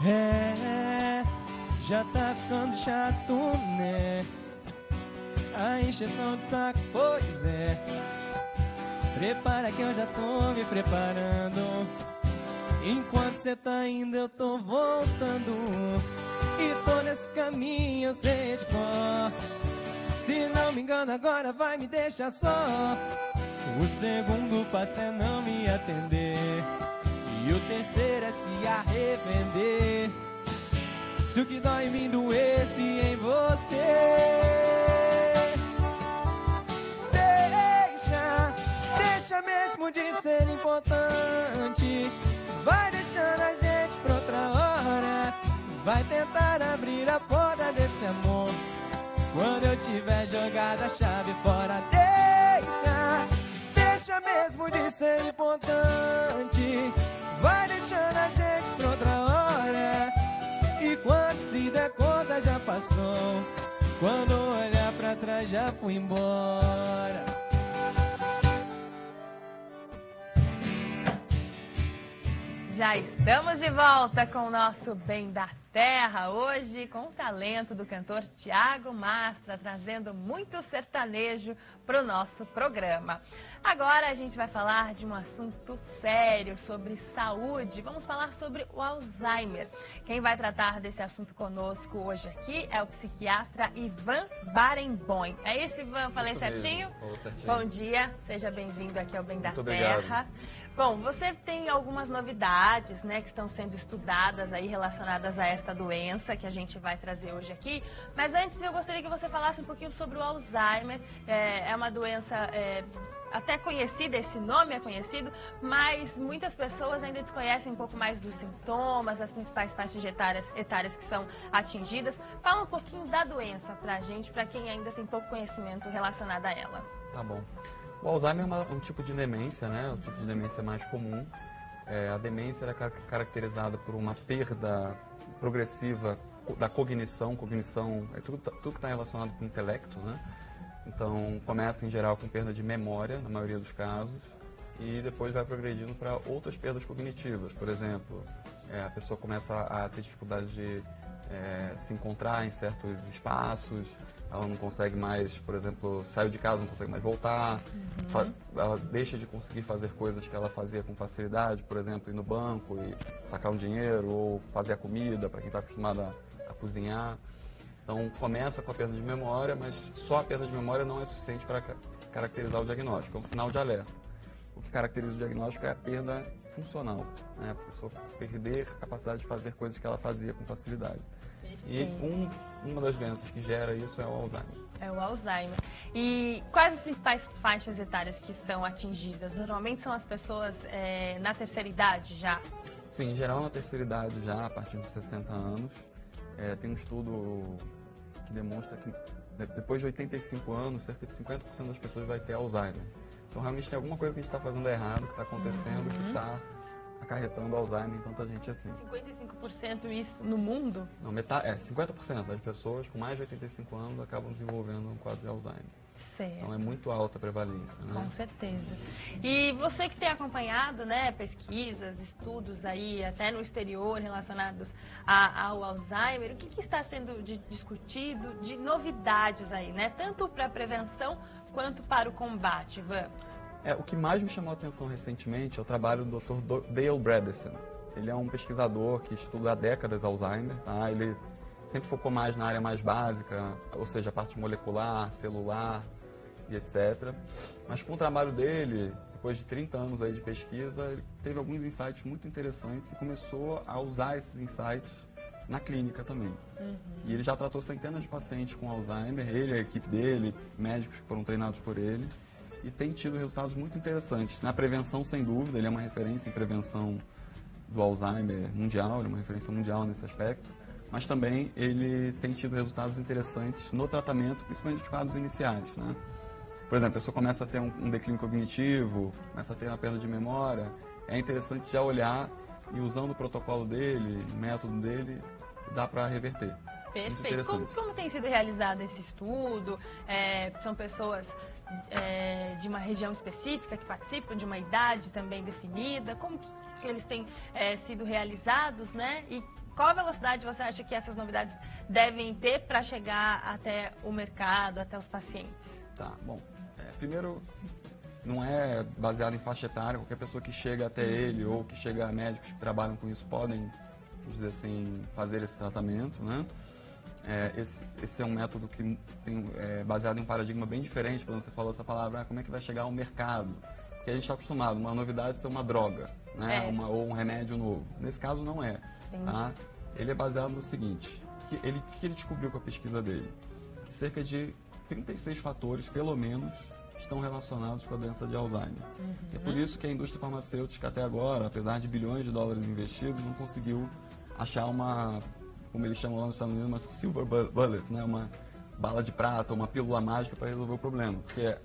É, já tá ficando chato, né? A encheção de saco, pois é. Prepara que eu já tô me preparando. Enquanto cê tá indo, eu tô voltando. E tô nesse caminho, eu sei de cor. Se não me engano, agora vai me deixar só. O segundo passo é não me atender. E o terceiro é se arrepender. Se o que dói em mim doesse em você. Deixa mesmo de ser importante. Vai deixando a gente pra outra hora. Vai tentar abrir a porta desse amor quando eu tiver jogado a chave fora. Deixa mesmo de ser importante. Vai deixando a gente pra outra hora. E quando se der conta já passou. Quando olhar pra trás já fui embora. Já estamos de volta com o nosso Bem da Terra, hoje com o talento do cantor Thiago Mastra, trazendo muito sertanejo para o nosso programa. Agora a gente vai falar de um assunto sério, sobre saúde. Vamos falar sobre o Alzheimer. Quem vai tratar desse assunto conosco hoje aqui é o psiquiatra Ivan Barenboim. É isso, Ivan? Falei certinho? Falou certinho. Bom dia, seja bem-vindo aqui ao Bem da Muito Terra. obrigado. Bom, você tem algumas novidades, né, que estão sendo estudadas aí relacionadas a esta doença que a gente vai trazer hoje aqui. Mas antes eu gostaria que você falasse um pouquinho sobre o Alzheimer. É uma doença até conhecida, esse nome é conhecido, mas muitas pessoas ainda desconhecem um pouco mais dos sintomas, as principais faixas etárias que são atingidas. Fala um pouquinho da doença pra gente, pra quem ainda tem pouco conhecimento relacionado a ela. Tá bom. O Alzheimer é um tipo de demência, né? O tipo de demência mais comum. A demência é caracterizada por uma perda progressiva da cognição. Cognição é tudo que está relacionado com o intelecto, né? Então, começa em geral com perda de memória, na maioria dos casos, e depois vai progredindo para outras perdas cognitivas. Por exemplo, a pessoa começa a ter dificuldade de se encontrar em certos espaços. Ela não consegue mais, por exemplo, saiu de casa, não consegue mais voltar. Ela deixa de conseguir fazer coisas que ela fazia com facilidade, por exemplo, ir no banco e sacar um dinheiro ou fazer a comida, para quem está acostumado a cozinhar. Então, começa com a perda de memória, mas só a perda de memória não é suficiente para caracterizar o diagnóstico. É um sinal de alerta. O que caracteriza o diagnóstico é a perda funcional, né? A pessoa perder a capacidade de fazer coisas que ela fazia com facilidade. E uma das doenças que gera isso é o Alzheimer. É o Alzheimer. E quais as principais faixas etárias que são atingidas? Normalmente são as pessoas na terceira idade já? Sim, em geral na terceira idade já, a partir dos 60 anos. Tem um estudo que demonstra que depois de 85 anos, cerca de 50% das pessoas vai ter Alzheimer. Então realmente tem alguma coisa que a gente está fazendo errado, que está acontecendo, que está acarretando Alzheimer em tanta gente assim. 55% isso no mundo? Não, 50% das pessoas com mais de 85 anos acabam desenvolvendo um quadro de Alzheimer. Certo. Então é muito alta a prevalência, né? Com certeza. E você que tem acompanhado, né, pesquisas, estudos aí, até no exterior relacionados ao Alzheimer, o que está sendo discutido de novidades aí, né? Tanto para a prevenção quanto para o combate, Ivan? O que mais me chamou a atenção recentemente é o trabalho do Dr. Dale Bredesen. Ele é um pesquisador que estuda há décadas Alzheimer, tá? Ele sempre focou mais na área mais básica, ou seja, a parte molecular, celular e etc. Mas com o trabalho dele, depois de 30 anos aí de pesquisa, ele teve alguns insights muito interessantes e começou a usar esses insights na clínica também. E ele já tratou centenas de pacientes com Alzheimer, ele, a equipe dele, médicos que foram treinados por ele, e tem tido resultados muito interessantes. Na prevenção, sem dúvida, ele é uma referência em prevenção do Alzheimer mundial, ele é uma referência mundial nesse aspecto, mas também ele tem tido resultados interessantes no tratamento, principalmente dos quadros iniciais, né? Por exemplo, a pessoa começa a ter um declínio cognitivo, começa a ter uma perda de memória, é interessante já olhar e usando o protocolo dele, o método dele, dá para reverter. Perfeito. Como tem sido realizado esse estudo? São pessoas de uma região específica que participam, de uma idade também definida? Como que eles têm sido realizados, né? E Qual a velocidade você acha que essas novidades devem ter para chegar até o mercado, até os pacientes? Tá, bom. Primeiro, não é baseado em faixa etária. Qualquer pessoa que chega até ele ou que chega a médicos que trabalham com isso podem, vamos dizer assim, fazer esse tratamento, né? Esse é um método que é baseado em um paradigma bem diferente. Quando você falou essa palavra, como é que vai chegar ao mercado? Porque a gente está acostumado, uma novidade ser uma droga, né? Ou um remédio novo. Nesse caso não é. Tá? Ele é baseado no seguinte, que ele descobriu com a pesquisa dele, que cerca de 36 fatores, pelo menos, estão relacionados com a doença de Alzheimer. É por isso que a indústria farmacêutica até agora, apesar de bilhões de dólares investidos, não conseguiu achar uma, como eles chamam lá nos Estados Unidos, uma silver bullet, né? Uma bala de prata, uma pílula mágica para resolver o problema. Porque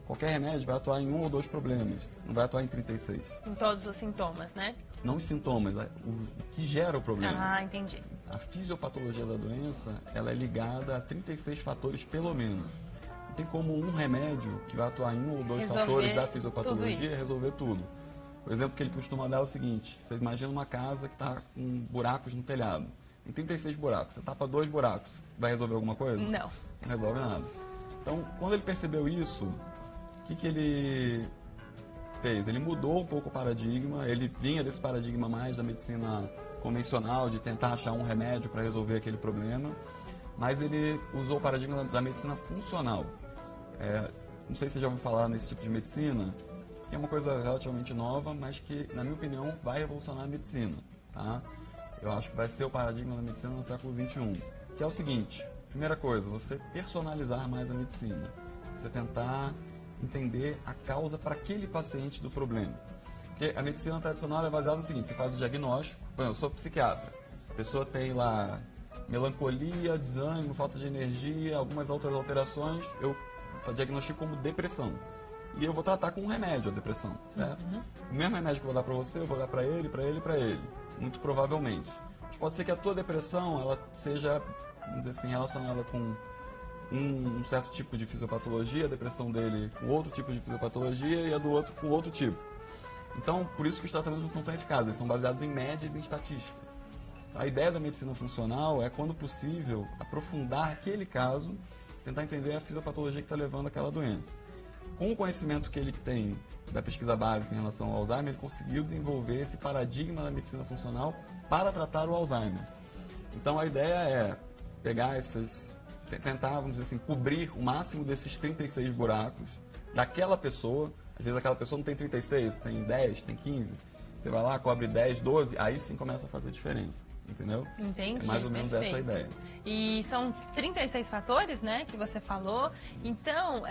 qualquer remédio vai atuar em um ou dois problemas, não vai atuar em 36. Em todos os sintomas, né? Não os sintomas, o que gera o problema. Ah, entendi. A fisiopatologia da doença, ela é ligada a 36 fatores pelo menos. Não tem como um remédio que vai atuar em um ou dois fatores da fisiopatologia resolver tudo. O exemplo que ele costuma dar é o seguinte: você imagina uma casa que está com buracos no telhado. Tem 36 buracos, você tapa 2 buracos, vai resolver alguma coisa? Não. Não resolve nada. Então, quando ele percebeu isso, o que ele fez? Ele mudou um pouco o paradigma, ele vinha desse paradigma mais da medicina convencional, de tentar achar um remédio para resolver aquele problema, mas ele usou o paradigma da medicina funcional. Não sei se você já ouviu falar nesse tipo de medicina, que é uma coisa relativamente nova, mas que, na minha opinião, vai revolucionar a medicina. Tá? Eu acho que vai ser o paradigma da medicina no século XXI, que é o seguinte: primeira coisa, você personalizar mais a medicina, você tentar entender a causa para aquele paciente do problema. Porque a medicina tradicional é baseada no seguinte: você faz o diagnóstico. Por exemplo, eu sou psiquiatra, a pessoa tem lá melancolia, desânimo, falta de energia, algumas outras alterações, eu diagnostico como depressão. E eu vou tratar com um remédio a depressão, certo? O mesmo remédio que eu vou dar para você, eu vou dar para ele, para ele, para ele. Muito provavelmente. Mas pode ser que a tua depressão, ela seja, vamos dizer assim, relacionada com um certo tipo de fisiopatologia, a depressão dele com outro tipo de fisiopatologia e a do outro com outro tipo. Então, por isso que os tratamentos não são tão eficazes, eles são baseados em médias e em estatística. A ideia da medicina funcional é, quando possível, aprofundar aquele caso, tentar entender a fisiopatologia que está levando àquela doença. Com o conhecimento que ele tem da pesquisa básica em relação ao Alzheimer, ele conseguiu desenvolver esse paradigma da medicina funcional para tratar o Alzheimer. Então, a ideia é pegar tentar, vamos dizer assim, cobrir o máximo desses 36 buracos daquela pessoa. Às vezes aquela pessoa não tem 36, tem 10, tem 15. Você vai lá, cobre 10, 12, aí sim começa a fazer diferença. Entendeu? Entendi. É mais ou menos essa a ideia. E são 36 fatores, né, que você falou. Então,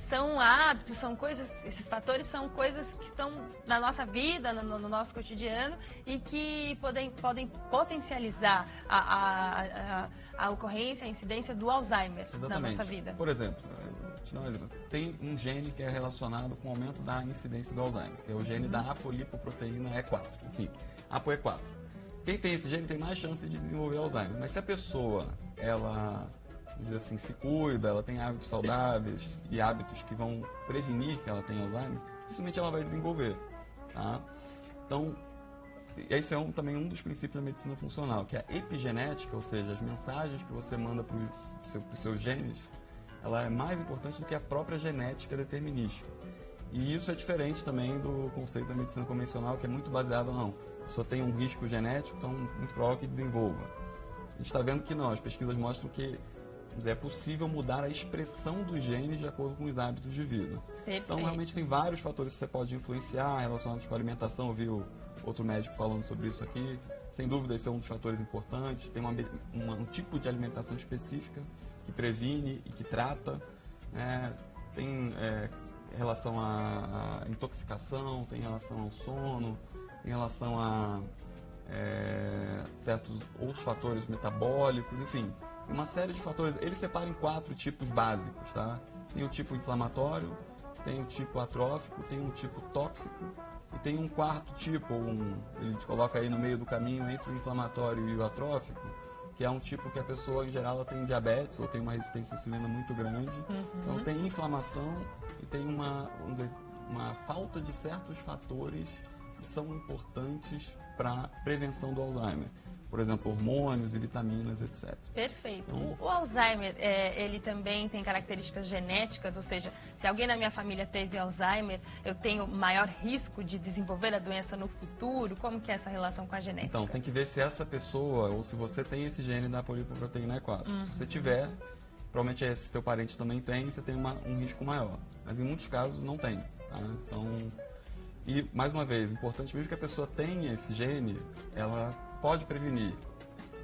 são hábitos, são coisas, esses fatores são coisas que estão na nossa vida, no nosso cotidiano e que podem potencializar a ocorrência, a incidência do Alzheimer na nossa vida. Por exemplo, vou te dar um exemplo. Tem um gene que é relacionado com o aumento da incidência do Alzheimer, que é o gene da apolipoproteína E4. Enfim, ApoE4. Quem tem esse gene tem mais chance de desenvolver Alzheimer. Mas se a pessoa, ela, vamos dizer assim, se cuida, ela tem hábitos saudáveis e hábitos que vão prevenir que ela tenha Alzheimer, dificilmente ela vai desenvolver. Tá? Então, esse é também um dos princípios da medicina funcional, que é a epigenética, ou seja, as mensagens que você manda para os seus genes, ela é mais importante do que a própria genética determinística. E isso é diferente também do conceito da medicina convencional, que é muito baseado, não, a pessoa tem um risco genético, então muito provável que desenvolva. A gente está vendo que não, as pesquisas mostram que, vamos dizer, é possível mudar a expressão dos genes de acordo com os hábitos de vida. Perfeito. Então, realmente tem vários fatores que você pode influenciar relacionados com a alimentação. Eu vi outro médico falando sobre isso aqui. Sem dúvida, esse é um dos fatores importantes. Tem um tipo de alimentação específica que previne e que trata. Tem relação à intoxicação, tem relação ao sono, tem relação a certos outros fatores metabólicos, enfim, uma série de fatores. Ele separa em 4 tipos básicos, tá? Tem o tipo inflamatório, tem o tipo atrófico, tem um tipo tóxico e tem um quarto tipo, ele coloca aí no meio do caminho entre o inflamatório e o atrófico, que é um tipo que a pessoa, em geral, ela tem diabetes ou tem uma resistência à insulina muito grande. Então tem inflamação e tem vamos dizer, uma falta de certos fatores que são importantes para a prevenção do Alzheimer. por exemplo, hormônios e vitaminas, etc. Perfeito. Então, O Alzheimer, ele também tem características genéticas, ou seja, se alguém na minha família teve Alzheimer, eu tenho maior risco de desenvolver a doença no futuro? Como que é essa relação com a genética? Então, tem que ver se essa pessoa, ou se você tem esse gene da polipoproteína E4. Se você tiver, provavelmente esse teu parente também tem, você tem um risco maior. Mas em muitos casos não tem. Tá? Então, e mais uma vez, importante mesmo que a pessoa tenha esse gene, ela pode prevenir.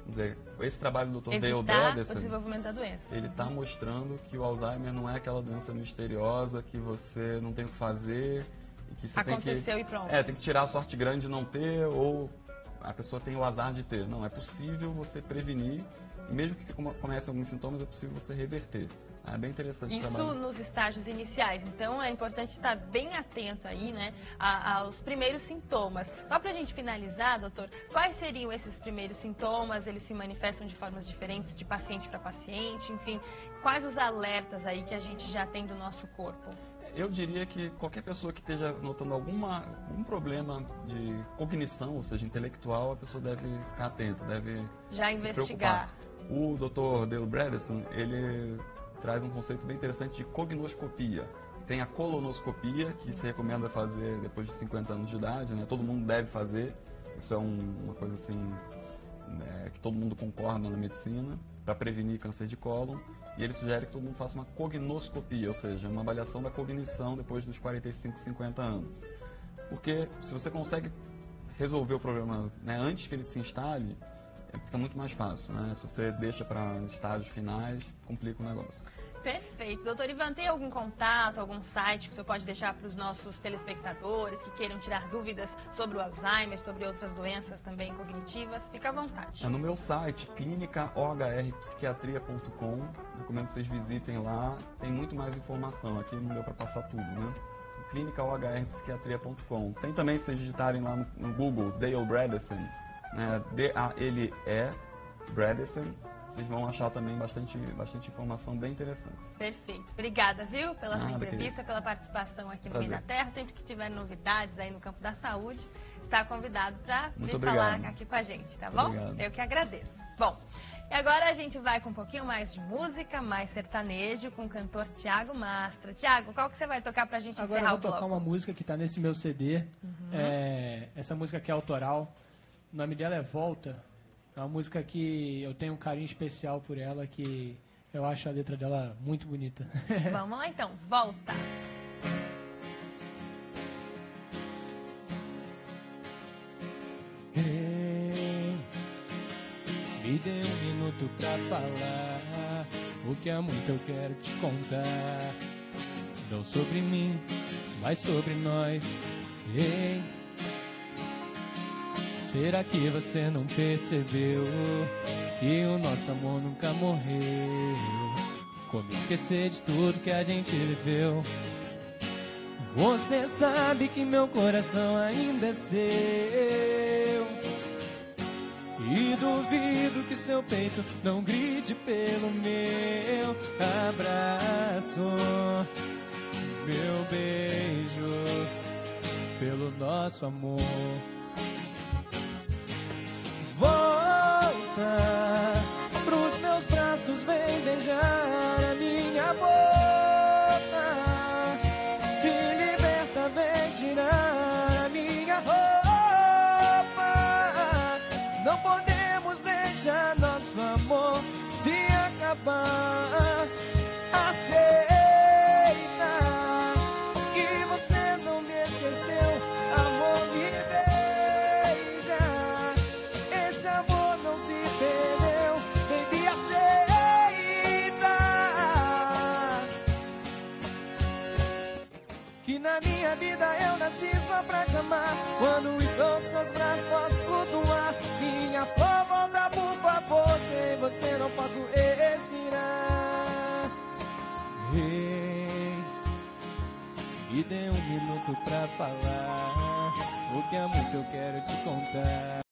Quer dizer, esse trabalho do Dr. Dale Evitar Bredesen, o desenvolvimento da doença. ele está mostrando que o Alzheimer não é aquela doença misteriosa que você não tem o que fazer e que você Aconteceu e pronto. tem que tirar a sorte grande de não ter ou a pessoa tem o azar de ter. Não, é possível você prevenir e mesmo que comecem alguns sintomas, é possível você reverter. É bem interessante o Isso trabalho. nos estágios iniciais. Então, é importante estar bem atento aí, né, aos primeiros sintomas. Só para a gente finalizar, doutor, quais seriam esses primeiros sintomas? Eles se manifestam de formas diferentes de paciente para paciente? Enfim, quais os alertas aí que a gente já tem do nosso corpo? Eu diria que qualquer pessoa que esteja notando algum problema de cognição, ou seja, intelectual, a pessoa deve ficar atenta, deve Já se investigar. preocupar. O Dr. Dale Bredesen, ele traz um conceito bem interessante de cognoscopia. Tem a colonoscopia, que se recomenda fazer depois de 50 anos de idade, né? Todo mundo deve fazer. Isso é uma coisa assim, que todo mundo concorda na medicina, para prevenir câncer de cólon. E ele sugere que todo mundo faça uma cognoscopia, ou seja, uma avaliação da cognição depois dos 45, 50 anos. Porque se você consegue resolver o problema, né, antes que ele se instale, fica muito mais fácil, né? Se você deixa para estágios finais, complica o negócio. Perfeito. Doutor Ivan, tem algum contato, algum site que o senhor pode deixar para os nossos telespectadores que queiram tirar dúvidas sobre o Alzheimer, sobre outras doenças também cognitivas? Fica à vontade. É no meu site, clinicaohrpsiquiatria.com. Recomendo que vocês visitem lá. Tem muito mais informação. Aqui não deu para passar tudo, né? clinicaohrpsiquiatria.com. Tem também, se vocês digitarem lá no Google, Dale Bredesen, né? D-A-L-E, Bredesen, vocês vão achar também bastante informação bem interessante. Perfeito. Obrigada, viu, pela sua Nada, entrevista, que pela participação aqui no Prazer. Bem da Terra. Sempre que tiver novidades aí no campo da saúde, está convidado para vir obrigado. falar aqui com a gente, tá Muito bom? obrigado. Eu que agradeço. Bom, e agora a gente vai com um pouquinho mais de música, mais sertanejo, com o cantor Thiago Mastra. Thiago, qual que você vai tocar pra gente Agora eu encerrar vou o bloco? tocar uma música que está nesse meu CD. Essa música aqui é autoral. O nome dela é Volta. É uma música que eu tenho um carinho especial por ela, que eu acho a letra dela muito bonita. Vamos lá então, volta. Ei, me dê um minuto pra falar o que há muito eu quero te contar. Não sobre mim, mas sobre nós. Ei, será que você não percebeu que o nosso amor nunca morreu? Como esquecer de tudo que a gente viveu? Você sabe que meu coração ainda é seu, e duvido que seu peito não grite pelo meu abraço, meu beijo, pelo nosso amor. Volta pros meus braços, vem beijar a minha boca. Se liberta, vem tirar a minha roupa. Não podemos deixar nosso amor se acabar. Aceita que você não me esqueceu, amor, me beija. Esse amor não se perdeu, baby, aceita que na minha vida eu nasci só pra te amar. Quando estou com seus braços posso flutuar. Minha flor, volta por favor, sem você não posso respirar. Ei, me dê um minuto pra falar o que há muito eu quero te contar.